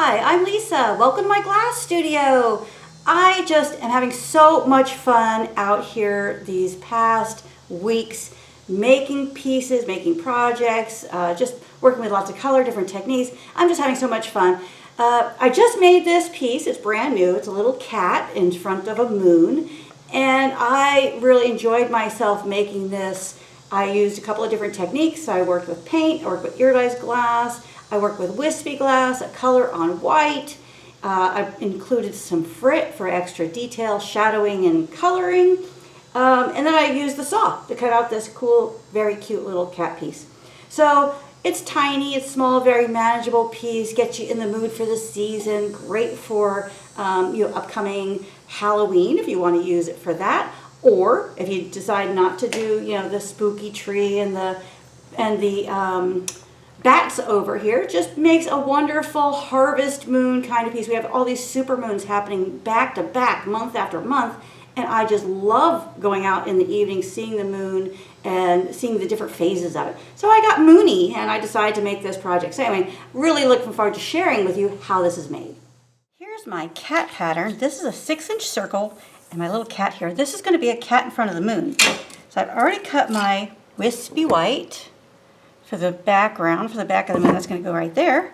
Hi, I'm Lisa. Welcome to my glass studio. I just am having so much fun out here these past weeks making pieces, making projects, just working with lots of color, different techniques. I'm just having so much fun. I just made this piece. It's brand new. It's a little cat in front of a moon, and I really enjoyed myself making this. I used a couple of different techniques. I worked with paint, I worked with iridized glass, I worked with wispy glass, a color on white. I included some frit for extra detail, shadowing and coloring. And then I used the saw to cut out this cool, very cute little cat piece. So it's tiny, it's small, very manageable piece, gets you in the mood for the season, great for upcoming Halloween if you want to use it for that. Or if you decide not to do, the spooky tree and the bats over here, just makes a wonderful harvest moon kind of piece. We have all these super moons happening back to back, month after month, and I just love going out in the evening, seeing the moon and seeing the different phases of it. So I got moony and I decided to make this project. So anyway, really looking forward to sharing with you how this is made. Here's my cat pattern. This is a 6-inch circle and my little cat here. This is going to be a cat in front of the moon. So I've already cut my wispy white for the background, for the back of the moon. That's going to go right there.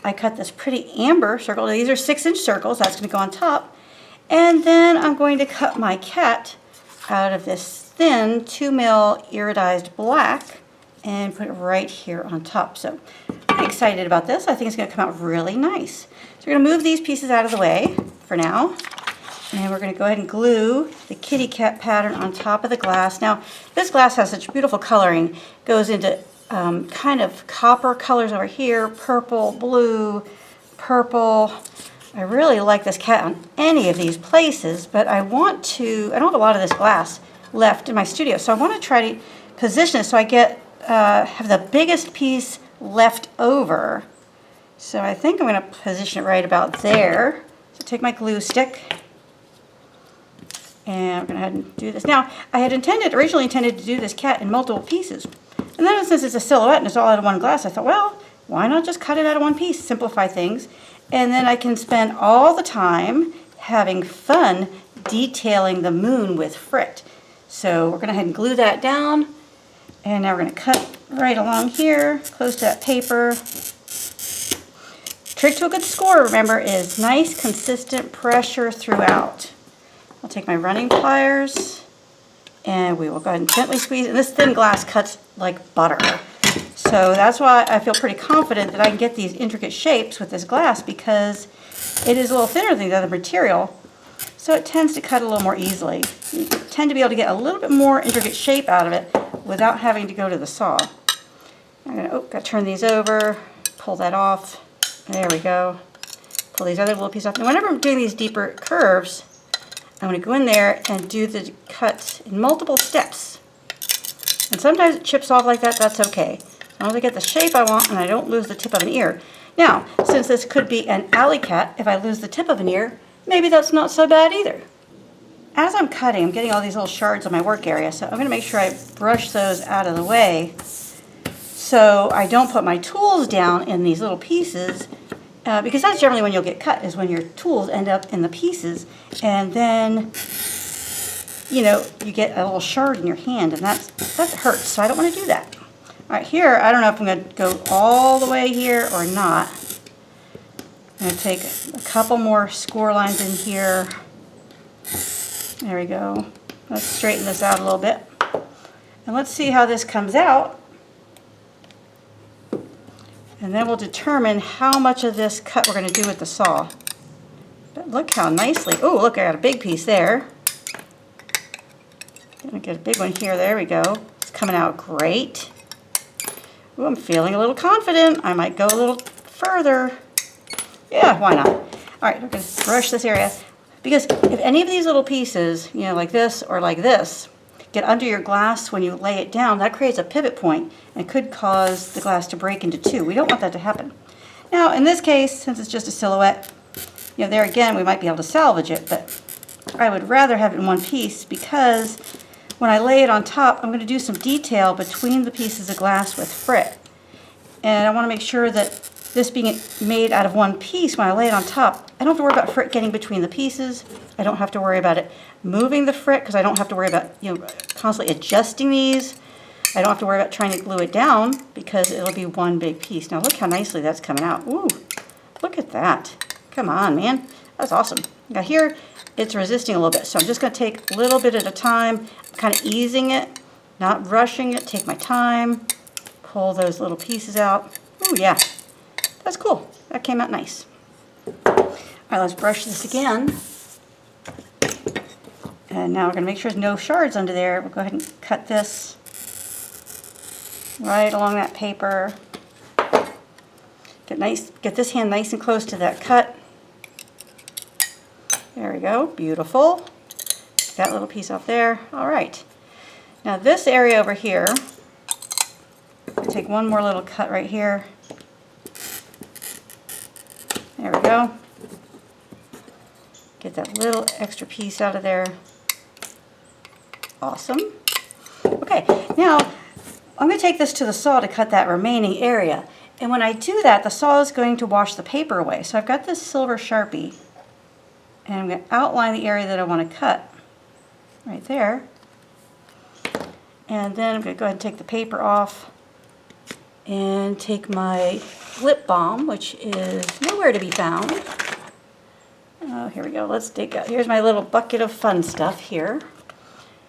I cut this pretty amber circle. These are 6-inch circles. That's going to go on top. And then I'm going to cut my cat out of this thin 2mm iridized black and put it right here on top. So I'm pretty excited about this. I think it's going to come out really nice. So we're going to move these pieces out of the way for now. And we're going to go ahead and glue the kitty cat pattern on top of the glass. Now, this glass has such beautiful coloring. It goes into kind of copper colors over here, purple, blue, purple. I really like this cat on any of these places, but I don't have a lot of this glass left in my studio, so I want to try to position it so I have the biggest piece left over. So I think I'm going to position it right about there. So take my glue stick, and I'm going to go ahead and do this. Now, I had originally intended to do this cat in multiple pieces. And then since it's a silhouette and it's all out of one glass, I thought, well, why not just cut it out of one piece, simplify things, and then I can spend all the time having fun detailing the moon with frit. So we're going to go ahead and glue that down, and now we're going to cut right along here, close to that paper. Trick to a good score, remember, is nice, consistent pressure throughout. I'll take my running pliers, and we will go ahead and gently squeeze. And this thin glass cuts like butter. So that's why I feel pretty confident that I can get these intricate shapes with this glass, because it is a little thinner than the other material. So it tends to cut a little more easily. You tend to be able to get a little bit more intricate shape out of it without having to go to the saw. I'm going to turn these over, pull that off. There we go. Pull these other little pieces off. And whenever I'm doing these deeper curves, I'm going to go in there and do the cuts in multiple steps. And sometimes it chips off like that, that's okay. As long as I get the shape I want and I don't lose the tip of an ear. Now, since this could be an alley cat, if I lose the tip of an ear, maybe that's not so bad either. As I'm cutting, I'm getting all these little shards on my work area, so I'm going to make sure I brush those out of the way so I don't put my tools down in these little pieces, because that's generally when you'll get cut, is when your tools end up in the pieces, and then you get a little shard in your hand, and that hurts, so I don't want to do that. All right, here, I don't know if I'm going to go all the way here or not. I'm going to take a couple more score lines in here. There we go. Let's straighten this out a little bit. And let's see how this comes out. And then we'll determine how much of this cut we're going to do with the saw. But look how nicely, oh, look, I got a big piece there. Gonna get a big one here, there we go. It's coming out great. Ooh, I'm feeling a little confident. I might go a little further. Yeah, why not? All right, we're gonna brush this area. Because if any of these little pieces, like this or like this, get under your glass when you lay it down, that creates a pivot point and could cause the glass to break into two. We don't want that to happen. Now, in this case, since it's just a silhouette, there again, we might be able to salvage it, but I would rather have it in one piece, because when I lay it on top, I'm going to do some detail between the pieces of glass with frit. And I want to make sure that this being made out of one piece, when I lay it on top, I don't have to worry about frit getting between the pieces. I don't have to worry about it moving the frit because I don't have to worry about, you know, constantly adjusting these. I don't have to worry about trying to glue it down because it'll be one big piece. Now look how nicely that's coming out. Ooh, look at that. Come on, man. That's awesome. Now here, it's resisting a little bit, so I'm just going to take a little bit at a time, kind of easing it, not rushing it, take my time, pull those little pieces out. Ooh, yeah. That's cool. That came out nice. All right, let's brush this again. And now we're going to make sure there's no shards under there. We'll go ahead and cut this right along that paper. Get this hand nice and close to that cut. There we go. Beautiful. Take that little piece off there. All right. Now this area over here, I'll take one more little cut right here. There we go. Get that little extra piece out of there. Awesome. Okay, now I'm going to take this to the saw to cut that remaining area. And when I do that, the saw is going to wash the paper away. So I've got this silver Sharpie, and I'm going to outline the area that I want to cut right there. And then I'm going to go ahead and take the paper off and take my lip balm, which is nowhere to be found. Oh, here we go. Let's dig out. Here's my little bucket of fun stuff here.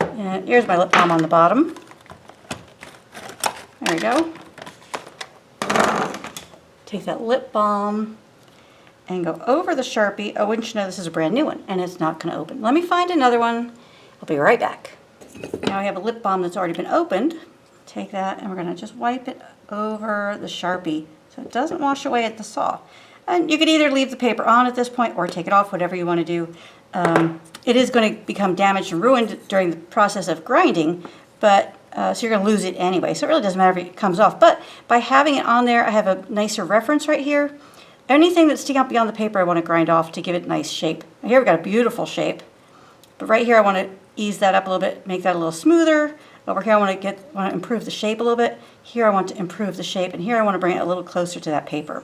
And here's my lip balm on the bottom. There we go. Take that lip balm and go over the Sharpie. Oh, wouldn't you know this is a brand new one, and it's not going to open. Let me find another one. I'll be right back. Now we have a lip balm that's already been opened. Take that and we're going to just wipe it over the Sharpie so it doesn't wash away at the saw. And you could either leave the paper on at this point or take it off, whatever you want to do. It is going to become damaged and ruined during the process of grinding, but so you're going to lose it anyway. So it really doesn't matter if it comes off. But by having it on there, I have a nicer reference right here. Anything that's sticking out beyond the paper, I want to grind off to give it a nice shape. Now here we've got a beautiful shape, but right here I want to ease that up a little bit, make that a little smoother. Over here I want to improve the shape a little bit. Here I want to improve the shape, and here I want to bring it a little closer to that paper.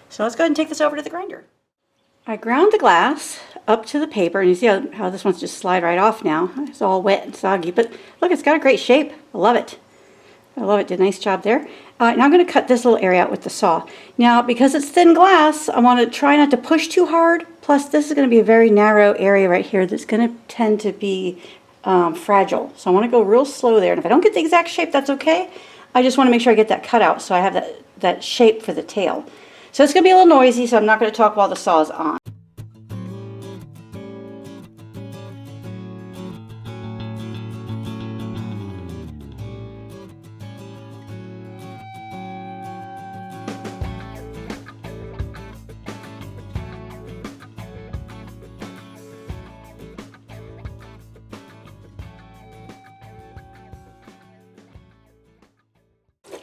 So let's go ahead and take this over to the grinder. I ground the glass up to the paper, and you see how this one's just slide right off now. It's all wet and soggy, but look, it's got a great shape. I love it. I love it. Did a nice job there. Now I'm going to cut this little area out with the saw. Now, because it's thin glass, I want to try not to push too hard. Plus, this is going to be a very narrow area right here that's going to tend to be fragile. So I want to go real slow there. And if I don't get the exact shape, that's okay. I just want to make sure I get that cut out so I have that shape for the tail. So it's going to be a little noisy, so I'm not going to talk while the saw is on.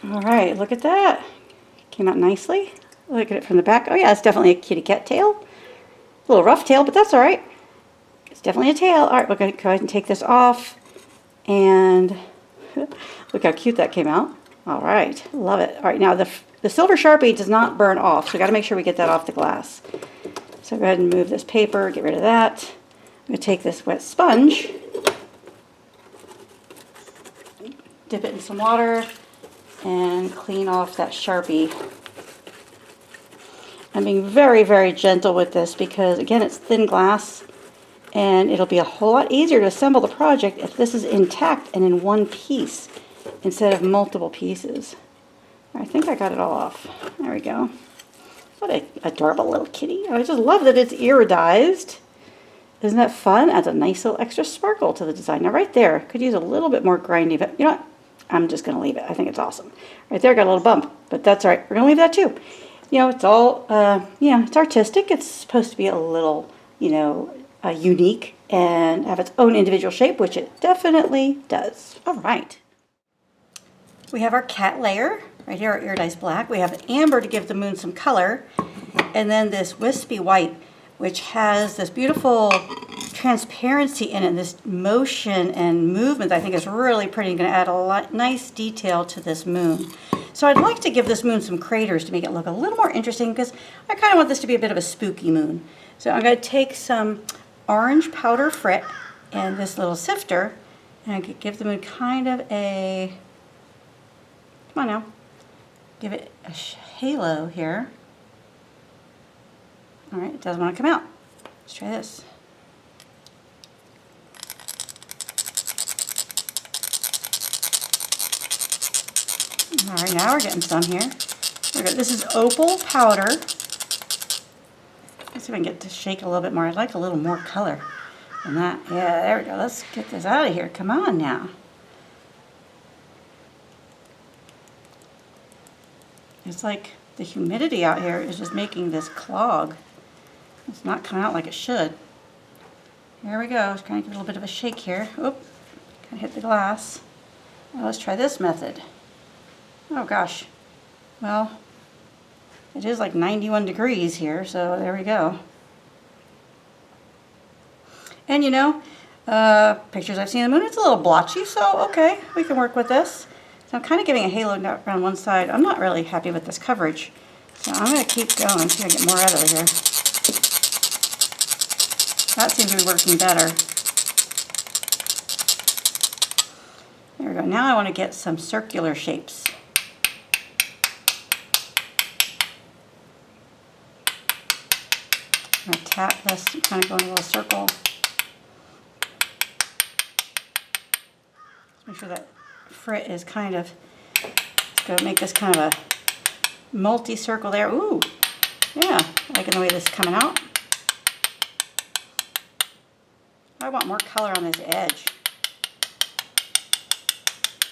All right, look at that. Came out nicely. Look at it from the back. Oh yeah, it's definitely a kitty cat tail. A little rough tail, but that's all right. It's definitely a tail. All right, we're going to go ahead and take this off. And look how cute that came out. All right, love it. All right, now the silver Sharpie does not burn off, so we got to make sure we get that off the glass. So go ahead and move this paper, get rid of that. I'm going to take this wet sponge, dip it in some water, and clean off that Sharpie. I'm being very, very gentle with this because, again, it's thin glass, and it'll be a whole lot easier to assemble the project if this is intact and in one piece instead of multiple pieces. I think I got it all off. There we go. What an adorable little kitty. I just love that it's iridized. Isn't that fun? Adds a nice little extra sparkle to the design. Now right there, could use a little bit more grinding, but you know what? I'm just going to leave it. I think it's awesome. Right there, got a little bump, but that's all right. We're going to leave that too. You know, it's all, it's artistic. It's supposed to be a little, unique and have its own individual shape, which it definitely does. All right. We have our cat layer. Right here, our iridized black. We have amber to give the moon some color. And then this wispy white, which has this beautiful transparency in it, this motion and movement I think is really pretty. Going to add a nice detail to this moon. So I'd like to give this moon some craters to make it look a little more interesting because I kind of want this to be a bit of a spooky moon. So I'm going to take some orange powder frit and this little sifter, and I could give the moon kind of a, come on now, give it a halo here. All right, it doesn't want to come out. Let's try this. All right, now we're getting some here. This is opal powder. Let's see if I can get to shake it a little bit more. I'd like a little more color than that. Yeah, there we go. Let's get this out of here. Come on now. It's like the humidity out here is just making this clog. It's not coming out like it should. There we go. Just kind of give it a little bit of a shake here. Oop, kind of hit the glass. Now let's try this method. Oh gosh. Well, it is like 91 degrees here, so there we go. And you know, pictures I've seen of the moon, it's a little blotchy, so okay, we can work with this. So I'm kind of giving a halo around one side. I'm not really happy with this coverage, so I'm going to keep going, see if I get more out of it here. That seems to be working better. There we go. Now I want to get some circular shapes. I'm going to tap this and kind of go in a little circle. Just make sure that frit is kind of, it's going to make this kind of a multi-circle there. Ooh, yeah, liking the way this is coming out. I want more color on this edge.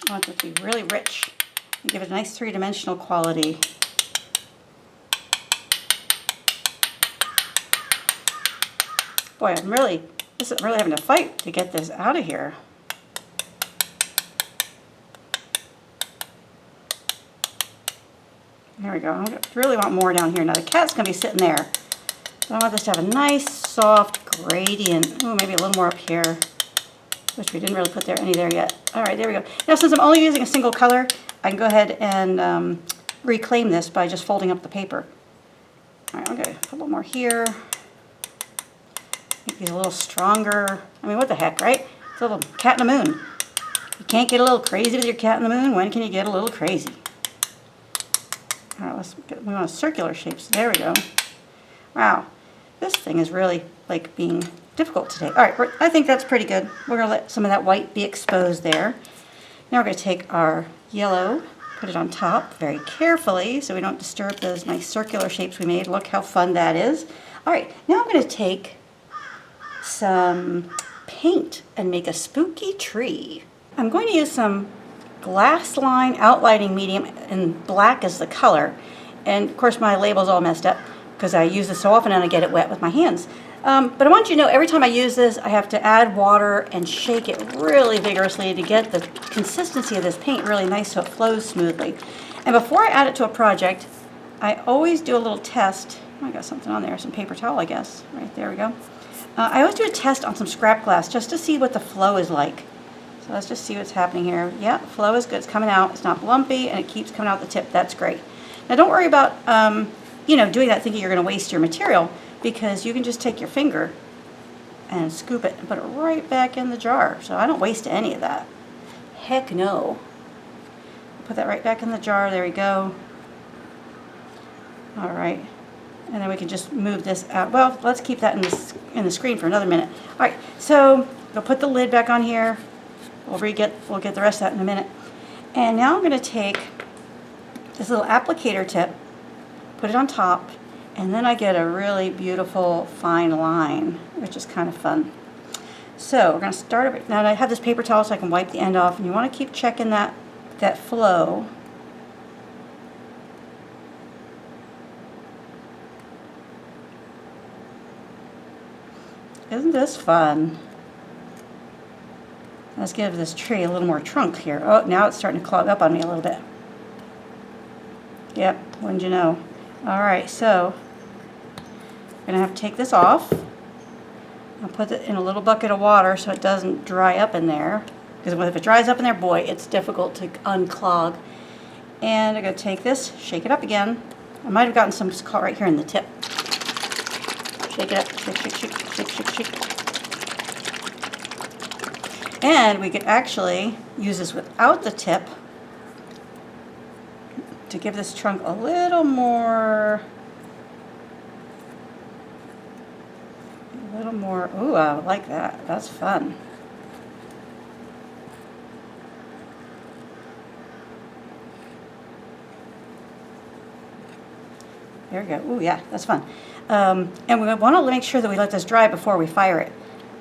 I want it to be really rich and give it a nice three-dimensional quality. Boy, I'm really having to fight to get this out of here. There we go. I really want more down here. Now the cat's going to be sitting there. But I want this to have a nice, soft gradient. Oh, maybe a little more up here, which we didn't really put any there yet. All right, there we go. Now, since I'm only using a single color, I can go ahead and reclaim this by just folding up the paper. All right, I'm going to put a little more here. Make these a little stronger. I mean, what the heck, right? It's a little cat in the moon. You can't get a little crazy with your cat in the moon. When can you get a little crazy? All right, we want circular shapes. There we go. Wow, this thing is really like being difficult today. All right, I think that's pretty good. We're gonna let some of that white be exposed there. Now we're gonna take our yellow, put it on top very carefully so we don't disturb those nice circular shapes we made. Look how fun that is. All right, now I'm gonna take some paint and make a spooky tree. I'm going to use some glass line outlining medium, and black is the color. And of course my label's all messed up because I use this so often and I get it wet with my hands. But I want you to know every time I use this I have to add water and shake it really vigorously to get the consistency of this paint really nice so it flows smoothly. And before I add it to a project, I always do a little test. Oh, I got something on there, some paper towel I guess. Right, there we go. I always do a test on some scrap glass just to see what the flow is like. So let's just see what's happening here. Yeah, flow is good. It's coming out. It's not lumpy, and it keeps coming out the tip. That's great. Now, don't worry about doing that thinking you're going to waste your material, because you can just take your finger and scoop it and put it right back in the jar. So I don't waste any of that. Heck no. Put that right back in the jar. There we go. All right. And then we can just move this out. Well, let's keep that in the screen for another minute. All right. So we'll put the lid back on here. We'll get the rest of that in a minute. And now I'm going to take this little applicator tip, put it on top, and then I get a really beautiful fine line, which is kind of fun. So we're going to start over. Now I have this paper towel so I can wipe the end off, and you want to keep checking that flow. Isn't this fun? Let's give this tree a little more trunk here. Oh, now it's starting to clog up on me a little bit. Yep, wouldn't you know? All right, so I'm going to have to take this off. I'll put it in a little bucket of water so it doesn't dry up in there. Because if it dries up in there, boy, it's difficult to unclog. And I'm going to take this, shake it up again. I might have gotten some caught right here in the tip. Shake it up, shake, shake, shake, shake, shake, shake. And we could actually use this without the tip to give this trunk a little more, ooh, I like that. That's fun. There we go. Ooh, yeah, that's fun. And we want to make sure that we let this dry before we fire it,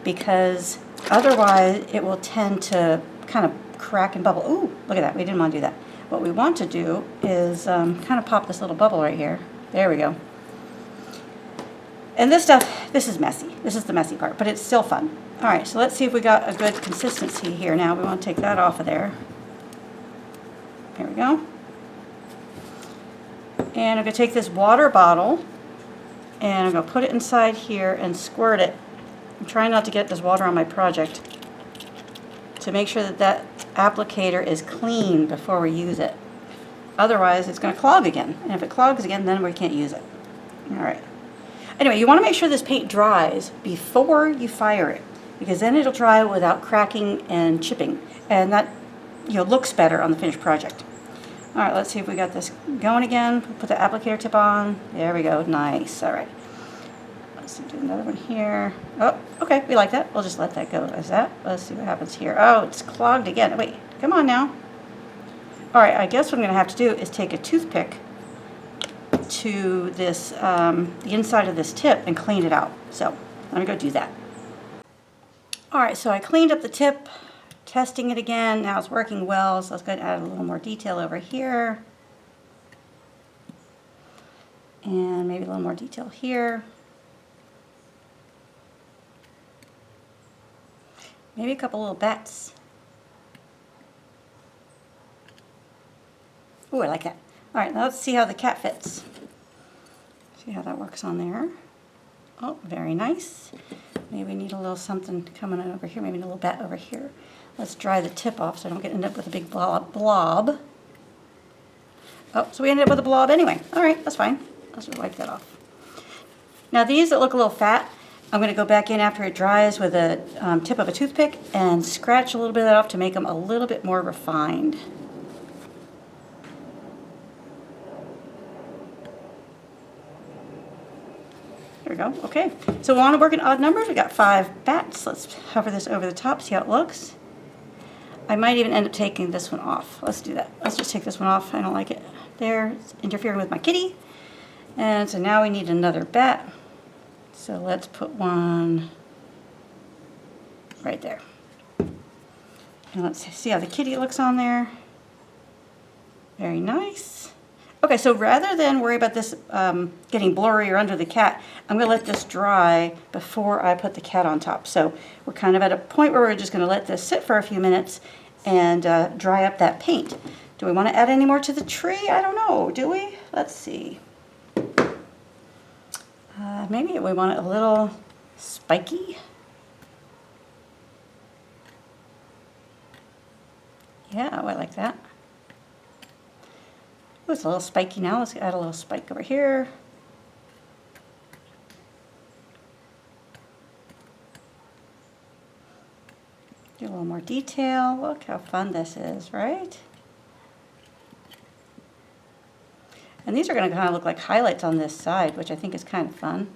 because otherwise it will tend to kind of crack and bubble. Ooh, look at that. We didn't want to do that. What we want to do is kind of pop this little bubble right here. There we go. And this stuff, this is messy. This is the messy part, but it's still fun. All right, so let's see if we got a good consistency here now. We want to take that off of there. There we go. And I'm going to take this water bottle and I'm going to put it inside here and squirt it. I'm trying not to get this water on my project to make sure that that applicator is clean before we use it. Otherwise, it's going to clog again. And if it clogs again, then we can't use it. All right. Anyway, you want to make sure this paint dries before you fire it, because then it'll dry without cracking and chipping. And that, looks better on the finished project. All right, let's see if we got this going again. Put the applicator tip on. There we go. Nice. All right. Let's do another one here. Oh, okay. We like that. We'll just let that go as that. Let's see what happens here. Oh, it's clogged again. Wait, come on now. All right, I guess what I'm going to have to do is take a toothpick to this, the inside of this tip and clean it out. So let me go do that. All right, so I cleaned up the tip. Testing it again. Now it's working well, so let's go ahead and add a little more detail over here. And maybe a little more detail here. Maybe a couple little bats. Ooh, I like that. All right, now let's see how the cat fits. See how that works on there. Oh, very nice. Maybe we need a little something coming over here, maybe a little bat over here. Let's dry the tip off so I don't end up with a big blob. Oh, so we ended up with a blob anyway. All right, that's fine. Let's just wipe that off. Now these that look a little fat, I'm going to go back in after it dries with a tip of a toothpick and scratch a little bit of that off to make them a little bit more refined. There we go. Okay, so we want to work in odd numbers. We got 5 bats. Let's hover this over the top, see how it looks. I might even end up taking this one off. Let's do that. Let's just take this one off. I don't like it there. It's interfering with my kitty. And so now we need another bat. So let's put one right there. And let's see how the kitty looks on there. Very nice. Okay, so rather than worry about this getting blurry or under the cat, I'm going to let this dry before I put the cat on top. So we're kind of at a point where we're just going to let this sit for a few minutes and dry up that paint. Do we want to add any more to the tree? I don't know. Do we? Let's see. Maybe we want it a little spiky. Yeah, I like that. Oh, it's a little spiky now. Let's add a little spike over here. Do a little more detail. Look how fun this is, right? And these are going to kind of look like highlights on this side, which I think is kind of fun.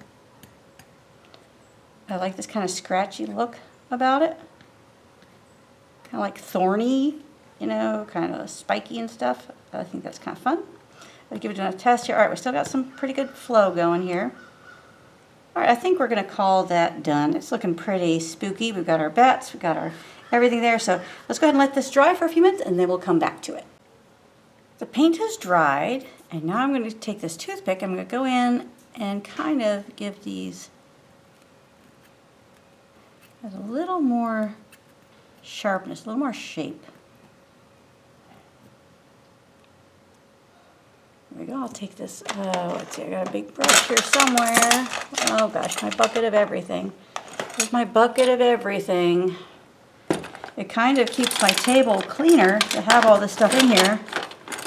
I like this kind of scratchy look about it. Kind of like thorny, kind of spiky and stuff. I think that's kind of fun. I'll give it a test here. All right, we still got some pretty good flow going here. All right, I think we're going to call that done. It's looking pretty spooky. We've got our bats, we've got our everything there. So let's go ahead and let this dry for a few minutes and then we'll come back to it. The paint has dried, and now I'm going to take this toothpick. I'm going to go in and kind of give these a little more sharpness, a little more shape. There we go. I'll take this. Oh, let's see. I got a big brush here somewhere. Oh gosh, my bucket of everything. Here's my bucket of everything. It kind of keeps my table cleaner to have all this stuff in here.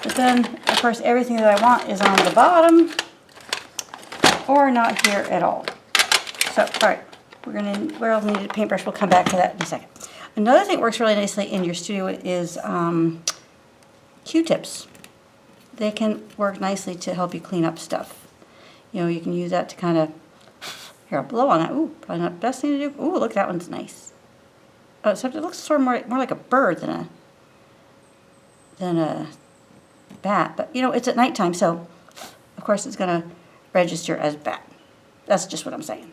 But then, of course, everything that I want is on the bottom or not here at all. So, all right, where else need a paintbrush? We'll come back to that in a second. Another thing that works really nicely in your studio is Q-tips. They can work nicely to help you clean up stuff. You know, you can use that to kind of, here, I'll blow on that. Ooh, probably not the best thing to do. Ooh, look, that one's nice. Oh, except it looks sort of more like a bird than a bat. But, you know, it's at nighttime, so, of course, it's going to register as bat. That's just what I'm saying.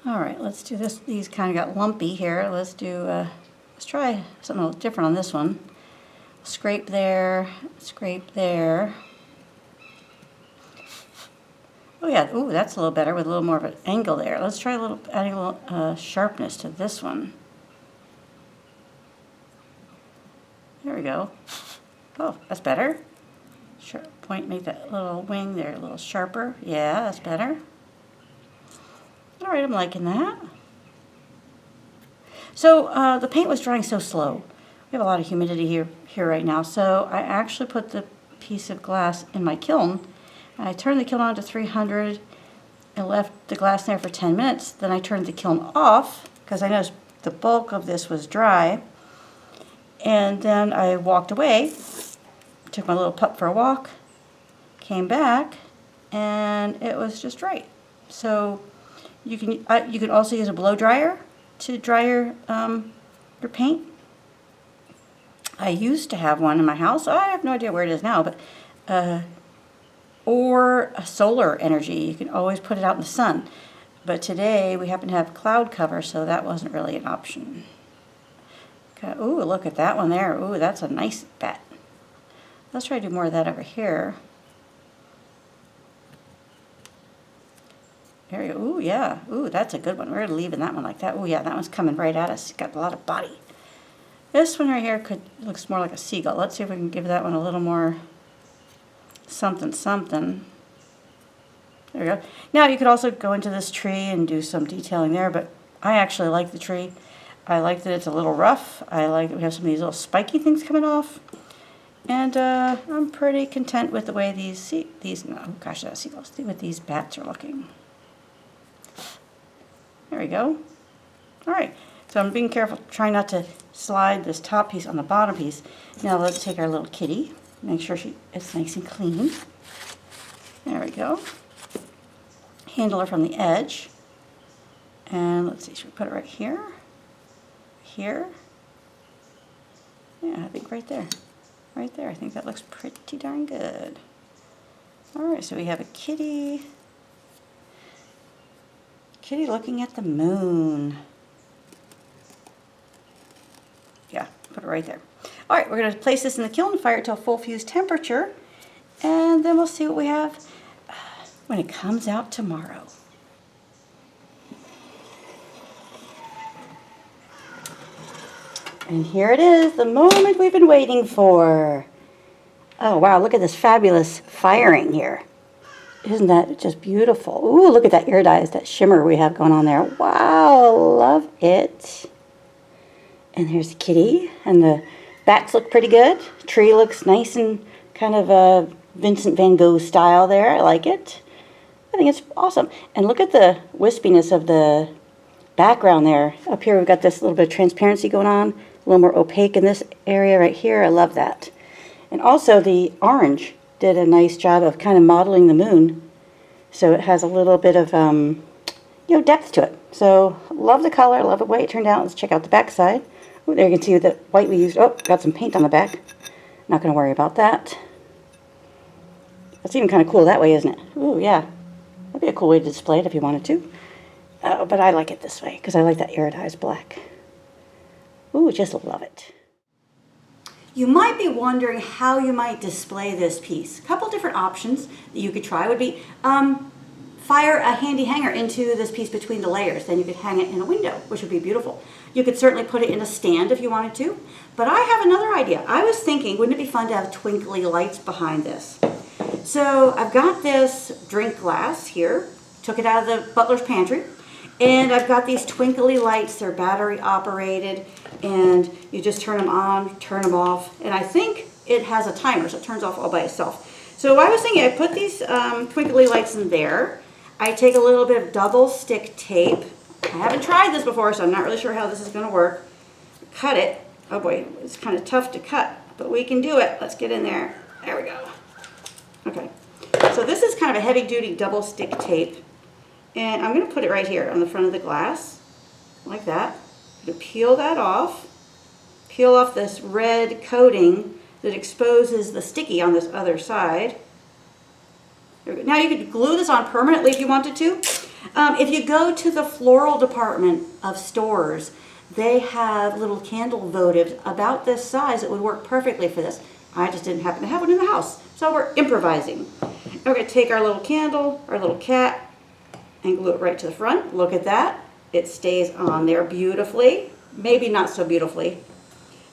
All right, let's do this. These kind of got lumpy here. Let's try something a little different on this one. Scrape there, scrape there. Oh yeah, ooh, that's a little better with a little more of an angle there. Let's try adding a little sharpness to this one. There we go. Oh, that's better. Sharp point, make that little wing there a little sharper. Yeah, that's better. All right, I'm liking that. So the paint was drying so slow. We have a lot of humidity here right now, so I actually put the piece of glass in my kiln. I turned the kiln on to 300 and left the glass there for 10 minutes. Then I turned the kiln off because I noticed the bulk of this was dry. And then I walked away, took my little pup for a walk, came back, and it was just right. So you can also use a blow dryer to dry your paint. I used to have one in my house. I have no idea where it is now, but or a solar energy. You can always put it out in the sun. But today we happen to have cloud cover, so that wasn't really an option. Okay. Ooh, look at that one there. Ooh, that's a nice bat. Let's try to do more of that over here. There you go. Ooh, yeah. Ooh, that's a good one. We're leaving that one like that. Ooh, yeah, that one's coming right at us. Got a lot of body. This one right here looks more like a seagull. Let's see if we can give that one a little more something, something. There we go. Now you could also go into this tree and do some detailing there, but I actually like the tree. I like that it's a little rough. I like that we have some of these little spiky things coming off. And I'm pretty content with the way with these bats are looking. There we go. All right. So I'm being careful, trying not to slide this top piece on the bottom piece. Now let's take our little kitty, make sure it's nice and clean. There we go. Handle her from the edge. And let's see, should we put it right here? Here? Yeah, I think right there. Right there. I think that looks pretty darn good. All right, so we have a kitty. Kitty looking at the moon. Yeah, put it right there. All right, we're going to place this in the kiln, fire it to a full fuse temperature, and then we'll see what we have when it comes out tomorrow. And here it is, the moment we've been waiting for. Oh, wow, look at this fabulous firing here. Isn't that just beautiful? Ooh, look at that iridized, that shimmer we have going on there. Wow, love it. And there's the kitty, and the bats look pretty good. The tree looks nice and kind of a Vincent van Gogh style there. I like it. I think it's awesome. And look at the wispiness of the background there. Up here we've got this little bit of transparency going on, a little more opaque in this area right here. I love that. And also the orange did a nice job of kind of modeling the moon. So it has a little bit of depth to it. So love the color, love the way it turned out. Let's check out the back side. Ooh, there you can see the white we used. Oh, got some paint on the back. Not going to worry about that. That's even kind of cool that way, isn't it? Ooh, yeah. That'd be a cool way to display it if you wanted to. But I like it this way because I like that iridized black. Ooh, just love it. You might be wondering how you might display this piece. A couple different options that you could try would be fire a handy hanger into this piece between the layers. Then you could hang it in a window, which would be beautiful. You could certainly put it in a stand if you wanted to. But I have another idea. I was thinking, wouldn't it be fun to have twinkly lights behind this? So I've got this drink glass here. Took it out of the butler's pantry. And I've got these twinkly lights. They're battery operated, and you just turn them on, turn them off. And I think it has a timer, so it turns off all by itself. So I was thinking, I put these twinkly lights in there. I take a little bit of double stick tape. I haven't tried this before, so I'm not really sure how this is going to work. Cut it. Oh boy, it's kind of tough to cut, but we can do it. Let's get in there. There we go. Okay. So this is kind of a heavy-duty double stick tape. And I'm going to put it right here on the front of the glass, like that. I'm going to peel that off. Peel off this red coating that exposes the sticky on this other side. Now you could glue this on permanently if you wanted to. If you go to the floral department of stores, they have little candle votives about this size that would work perfectly for this. I just didn't happen to have one in the house, so we're improvising. We're going to take our little candle, our little cat, and glue it right to the front. Look at that. It stays on there beautifully. Maybe not so beautifully.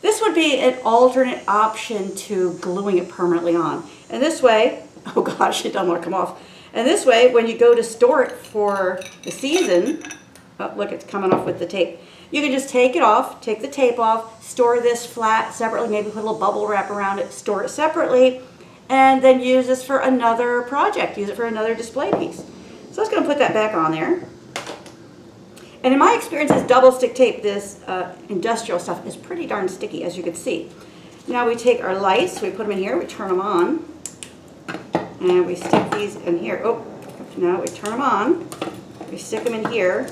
This would be an alternate option to gluing it permanently on. And this way, oh gosh, it doesn't want to come off. And this way, when you go to store it for the season, oh, look, it's coming off with the tape. You can just take it off, take the tape off, store this flat separately, maybe put a little bubble wrap around it, store it separately, and then use this for another project, use it for another display piece. So I was going to put that back on there. And in my experience, this double stick tape, this industrial stuff, is pretty darn sticky, as you can see. Now we take our lights, we put them in here, we turn them on, and we stick these in here. Oh, now we turn them on, we stick them in here,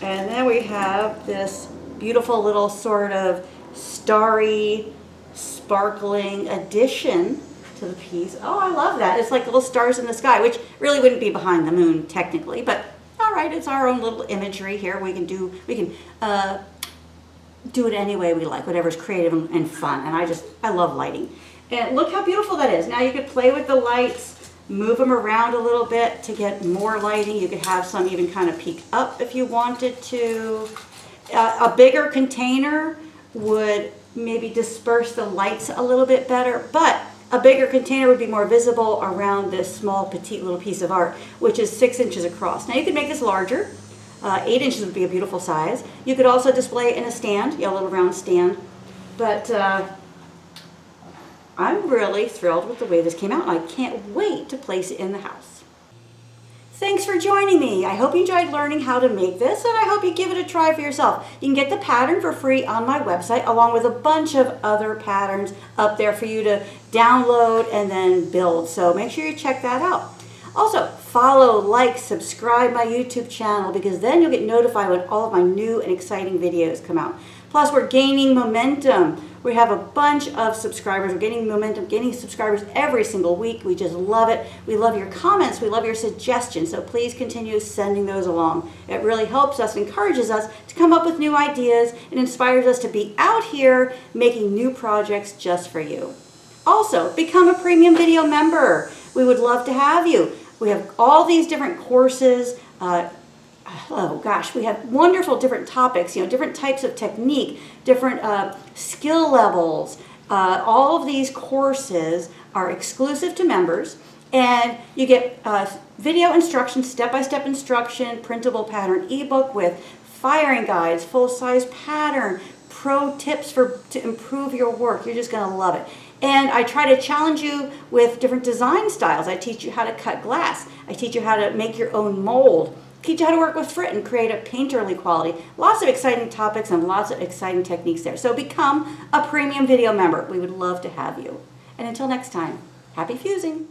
and then we have this beautiful little sort of starry, sparkling addition to the piece. Oh, I love that. It's like little stars in the sky, which really wouldn't be behind the moon technically, but all right, it's our own little imagery here. We can do it any way we like, whatever's creative and fun. And I love lighting. And look how beautiful that is. Now you could play with the lights, move them around a little bit to get more lighting. You could have some even kind of peek up if you wanted to. A bigger container would maybe disperse the lights a little bit better, but a bigger container would be more visible around this small, petite little piece of art, which is 6 inches across. Now you could make this larger. 8 inches would be a beautiful size. You could also display it in a stand, a little round stand. But I'm really thrilled with the way this came out, and I can't wait to place it in the house. Thanks for joining me. I hope you enjoyed learning how to make this, and I hope you give it a try for yourself. You can get the pattern for free on my website, along with a bunch of other patterns up there for you to download and then build. So make sure you check that out. Also, follow, like, subscribe my YouTube channel, because then you'll get notified when all of my new and exciting videos come out. Plus, we're gaining momentum. We have a bunch of subscribers. We're gaining momentum, gaining subscribers every single week. We just love it. We love your comments. We love your suggestions. So please continue sending those along. It really helps us, encourages us to come up with new ideas, and inspires us to be out here making new projects just for you. Also, become a premium video member. We would love to have you. We have all these different courses. Oh gosh, we have wonderful different topics, different types of technique, different skill levels. All of these courses are exclusive to members, and you get video instruction, step-by-step instruction, printable pattern ebook with firing guides, full-size pattern, pro tips to improve your work. You're just going to love it. And I try to challenge you with different design styles. I teach you how to cut glass. I teach you how to make your own mold. Teach you how to work with frit and create a painterly quality. Lots of exciting topics and lots of exciting techniques there. So become a premium video member. We would love to have you. And until next time, happy fusing.